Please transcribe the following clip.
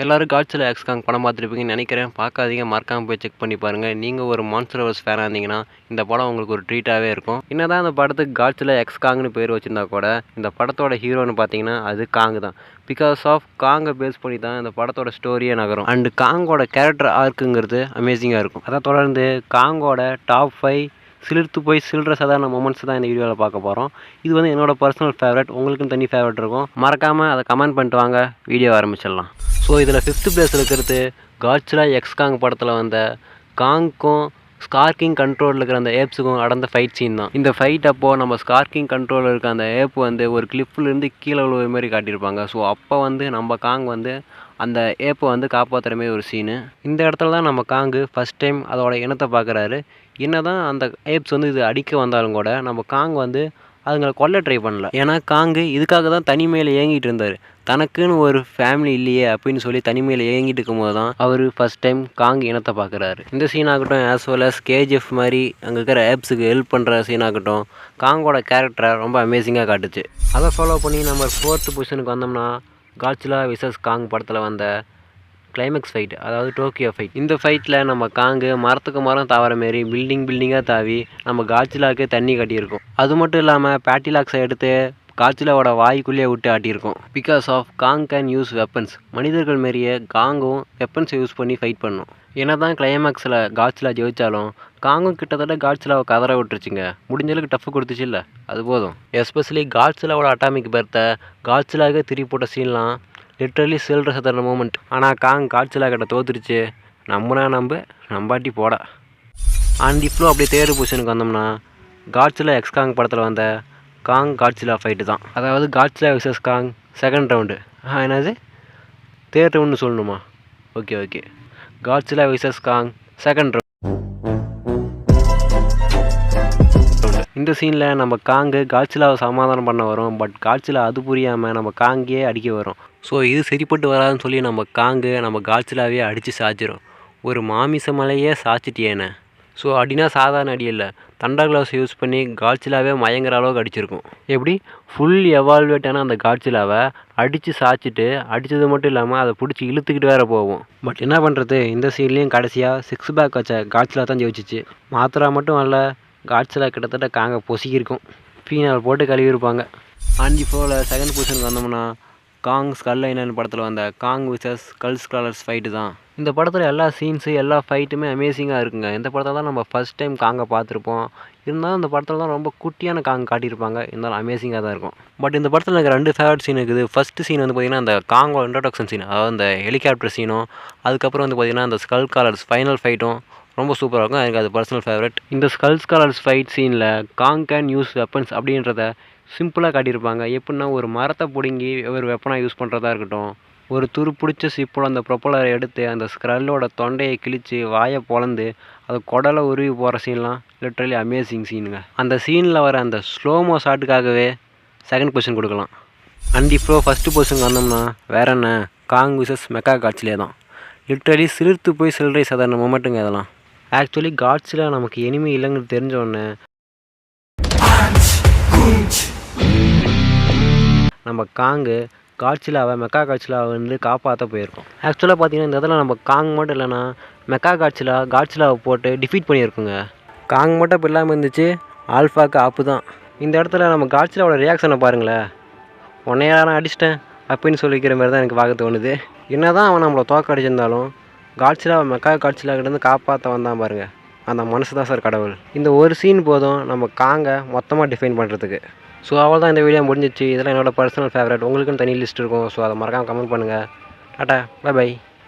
எல்லாரும் காட்சியில் எக்ஸ்காங் படம் பார்த்துருப்பீங்கன்னு நினைக்கிறேன். பார்க்காதீங்க, மறக்காமல் போய் செக் பண்ணி பாருங்கள். நீங்கள் ஒரு மான்ஸ்டர் லவர்ஸ் ஃபேனாக இருந்தீங்கன்னா இந்த படம் உங்களுக்கு ஒரு ட்ரீட்டாகவே இருக்கும். என்னதான் இந்த படத்துக்கு காட்சியில் எக்ஸ்காங்னு பேர் வச்சுருந்தா கூட இந்த படத்தோட ஹீரோன்னு பார்த்தீங்கன்னா அது காங் தான். பிகாஸ் ஆஃப் காங்கை பேஸ் பண்ணி தான் இந்த படத்தோட ஸ்டோரியே நகரும். அண்டு காங்கோட கேரக்டர் ஆர்க்குங்கிறது அமேசிங்காக இருக்கும். அதை தொடர்ந்து காங்கோட டாப் 5 சிலிர்த்து போய் சில்ற சாதாரண மொமெண்ட்ஸ் தான் இந்த வீடியோவில் பார்க்க போகிறோம். இது வந்து என்னோட பர்சனல் ஃபேவரட். உங்களுக்கும் தனி ஃபேவரட் இருக்கும். மறக்காமல் அதை கமெண்ட் பண்ணிட்டு வாங்க, வீடியோ ஆரம்பிச்சிடலாம். ஸோ இதில் 5th பிளேஸில் இருக்கிறது காட்சிலா எக்ஸ்காங் படத்தில் வந்த காங்க்கும் ஸ்கார்கிங் கண்ட்ரோலில் இருக்கிற அந்த ஏப்ஸுக்கும் நடந்த ஃபைட் சீன் தான். இந்த ஃபைட் அப்போது நம்ம ஸ்கார்கிங் கண்ட்ரோலில் இருக்க அந்த ஏப் வந்து ஒரு கிளிப்லேருந்து கீழே விழுவ மாதிரி காட்டியிருப்பாங்க. ஸோ அப்போ வந்து நம்ம காங் வந்து அந்த ஏப்பை வந்து காப்பாற்றுற மாதிரி ஒரு சீனு. இந்த இடத்துல தான் நம்ம காங்கு ஃபஸ்ட் டைம் அதோட இனத்தை பார்க்குறாரு. என்ன தான் அந்த ஏப்ஸ் வந்து இது அடிக்க வந்தாலும் கூட நம்ம காங் வந்து அதுங்களை கொல்ல ட்ரை பண்ணல. ஏன்னா காங்கு இதுக்காக தான் தனிமையில் ஏங்கிட்டு இருந்தார். தனக்குன்னு ஒரு ஃபேமிலி இல்லையே அப்படின்னு சொல்லி தனிமையில் ஏங்கிட்டு இருக்கும்போது தான் அவர் ஃபஸ்ட் டைம் காங் இனத்தை பார்க்குறாரு. இந்த சீனாகட்டும் ஆஸ் வெல் அஸ் கேஜிஎஃப் மாதிரி அங்கே இருக்கிற ஆப்ஸுக்கு ஹெல்ப் பண்ணுற சீனாகட்டும் காங்கோட கேரக்டரை ரொம்ப அமேசிங்காக காட்டுச்சு. அதை ஃபாலோ பண்ணி நம்பர் 4th பொசிஷனுக்கு வந்தோம்னா காட்சிலா விசஸ் காங் படத்தில் வந்த கிளைமேக்ஸ் ஃபைட், அதாவது டோக்கியோ ஃபைட். இந்த ஃபைட்டில் நம்ம காங்கு மரத்துக்கு மரம் தாவற மாரி பில்டிங்காக தாவி நம்ம காட்சிலாவுக்கே தண்ணி கட்டியிருக்கோம். அது மட்டும் இல்லாமல் பேட்டிலாக்ஸை எடுத்து காட்சிலாவோட வாய்க்குள்ளேயே விட்டு ஆட்டியிருக்கோம். Because of Kong can use weapons. மனிதர்கள் மாரியே காங்கும் வெப்பன்ஸை யூஸ் பண்ணி ஃபைட் பண்ணும். என்ன தான் கிளைமேக்ஸில் காட்சிலா ஜெயித்தாலும் காங்கும் கிட்டத்தட்ட காட்சிலாவை கதற விட்டுருச்சுங்க. முடிஞ்சளவுக்கு டஃப் கொடுத்துச்சு இல்லை, அது போதும். எஸ்பெஷலி காட்சிலாவோட அட்டாமிக் பெர்த்தை காட்சிலாவுக்கே திருப்பி போட்ட சீன்லாம் லிட்ரலி சில்ற சதற மூமெண்ட். ஆனால் காங் காட்சிலா கிட்ட தோத்துருச்சு. நம்பாட்டி போட. அண்ட் இப்போ அப்படியே 3rd பொசிஷனுக்கு வந்தோம்னா காட்சிலா எக்ஸ்காங் படத்தில் வந்த காங் காட்சிலா ஃபைட்டு தான். அதாவது காட்சிலா விசஸ் காங் 2nd ரவுண்டு. என்னது 3rd ரவுண்டுன்னு சொல்லணுமா? ஓகே காட்சிலா விசஸ் காங் 2nd ரவுண்டு. இந்த சீனில் நம்ம காங்கு காட்சிலாவை சமாதானம் பண்ண வரும். பட் காட்சிலா அது புரியாமல் நம்ம காங்கே அடிக்க வரும். ஸோ இது சரிப்பட்டு வராதுன்னு சொல்லி நம்ம காங்கு நம்ம காட்சிலாவே அடித்து சாய்ச்சிரும். ஒரு மாமிச மலையே சாய்ச்சிட்டியேன்னு. ஸோ அடினா சாதாரண அடி இல்லை, தண்டர் கிளாஸ் யூஸ் பண்ணி காட்சிலாவே மயங்கிற அளவுக்கு அடிச்சிருக்கும். எப்படி ஃபுல் எவால்வேட்டான அந்த காட்சிலாவை அடித்து சாய்ச்சிட்டு அடித்தது மட்டும் இல்லாமல் அதை பிடிச்சி இழுத்துக்கிட்டு வேறு போகும். பட் என்ன பண்ணுறது, இந்த சீன்லேயும் கடைசியாக 6 பேக் வச்ச காட்சிலா தான் ஜெயிச்சிச்சு. மாத்திரா மட்டும் அல்ல, காட்சிலா கிட்டத்தட்ட காங்க பொசிக்கிருக்கும். ஃபீனால் போட்டு கழுவிருப்பாங்க. அண்ட் இப்போல 2nd பொசிஷனுக்கு வந்தோம்னா காங் ஸ்கல் ஐலண்ட் படத்தில் வந்த காங் விசஸ் ஸ்கல் ஸ்காலர்ஸ் ஃபைட்டு தான். இந்த படத்தில் எல்லா சீன்ஸு எல்லா ஃபைட்டுமே அமேசிங்காக இருக்குங்க. இந்த படத்தில் தான் நம்ம ஃபஸ்ட் டைம் காங்கை பார்த்துருப்போம். இருந்தாலும் இந்த படத்தில் தான் ரொம்ப குட்டியான காங் காட்டியிருப்பாங்க. இருந்தாலும் அமேசிங்காக தான் இருக்கும். பட் இந்த படத்தில் எனக்கு 2 ஃபேவரட் சீன் இருக்குது. ஃபஸ்ட்டு சீன் வந்து பார்த்திங்கன்னா அந்த காங்கோட இன்ட்ரடக்ஷன் சீன், அதாவது அந்த ஹெலிகாப்டர் சீனும், அதுக்கப்புறம் வந்து பார்த்திங்கன்னா அந்த ஸ்கல் ஸ்காலர்ஸ் ஃபைனல் ஃபைட்டும் ரொம்ப சூப்பராக இருக்கும். எனக்கு அது பர்சனல் ஃபேவரட். இந்த ஸ்கல் ஸ்காலர்ஸ் ஃபைட் சீனில் காங் கேன் யூஸ் வெப்பன்ஸ் அப்படின்றத சிம்பிளாக காட்டியிருப்பாங்க. எப்படின்னா ஒரு மரத்தை பிடுங்கி ஒரு வெப்பனாக யூஸ் பண்ணுறதா இருக்கட்டும், ஒரு துரு பிடிச்ச சிப்போட அந்த ப்ரொப்பலரை எடுத்து அந்த ஸ்க்ரல்லோட தொண்டையை கிழித்து வாயை பொளந்து அது குடலை உருவி போகிற சீன்லாம் லிட்ரலி அமேசிங் சீனுங்க. அந்த சீனில் வர அந்த ஸ்லோமோ ஷாட்டுக்காகவே 2nd பொசிஷன் கொடுக்கலாம். அண்ட் இப்போ 1st பொசிஷனுக்கு வந்தோம்னா வேற என்ன, காங் விசஸ் மெக்கா காட்சிலே தான். லிட்ரலி சிலிர்த்து போய் சில்லறை சாதாரண மொமெண்ட்டுங்க இதெல்லாம். ஆக்சுவலி காட்சிலா நமக்கு எனிமி இல்லைங்கிறது தெரிஞ்சோடனே நம்ம காங்கு காட்சிலாவை மெக்கா காட்சிலாவை வந்து காப்பாற்ற போயிருக்கோம். ஆக்சுவலாக பார்த்தீங்கன்னா இந்த இடத்துல நம்ம காங் மட்டும் இல்லைன்னா மெக்கா காட்சிலாவை போட்டு டிஃபீட் பண்ணியிருக்குங்க. காங் மட்டும் இப்போ இல்லாமல் இருந்துச்சு, ஆல்ஃபாக்கு ஆப்பு தான். இந்த இடத்துல நம்ம காட்சிலாவோட ரியாக்ஷனை பாருங்களேன். உன்னையா நான் அடிச்சிட்டேன் அப்படின்னு சொல்லிக்கிற மாதிரி தான் எனக்கு பார்க்க தோணுது. என்ன தான் அவன் நம்மளை தோக்க அடிச்சிருந்தாலும் காட்சிலாவை மெக்கா காட்சிலாக்கிட்டேருந்து காப்பாற்ற வந்தான் பாருங்கள். அந்த மனசு தான் சார் கடவுள். இந்த ஒரு சீன் போதும் நம்ம காங்கை மொத்தமாக டிஃபைன் பண்ணுறதுக்கு. ஸோ அவ்வளோ தான் இந்த வீடியோ முடிஞ்சிச்சு. இதெல்லாம் என்னோடய பர்சனல் ஃபேவரட். உங்களுக்குன்னு தனி லிஸ்ட் இருக்கும். ஸோ அதை மறக்காமல் கமெண்ட் பண்ணுங்கள். Ta-ta, by.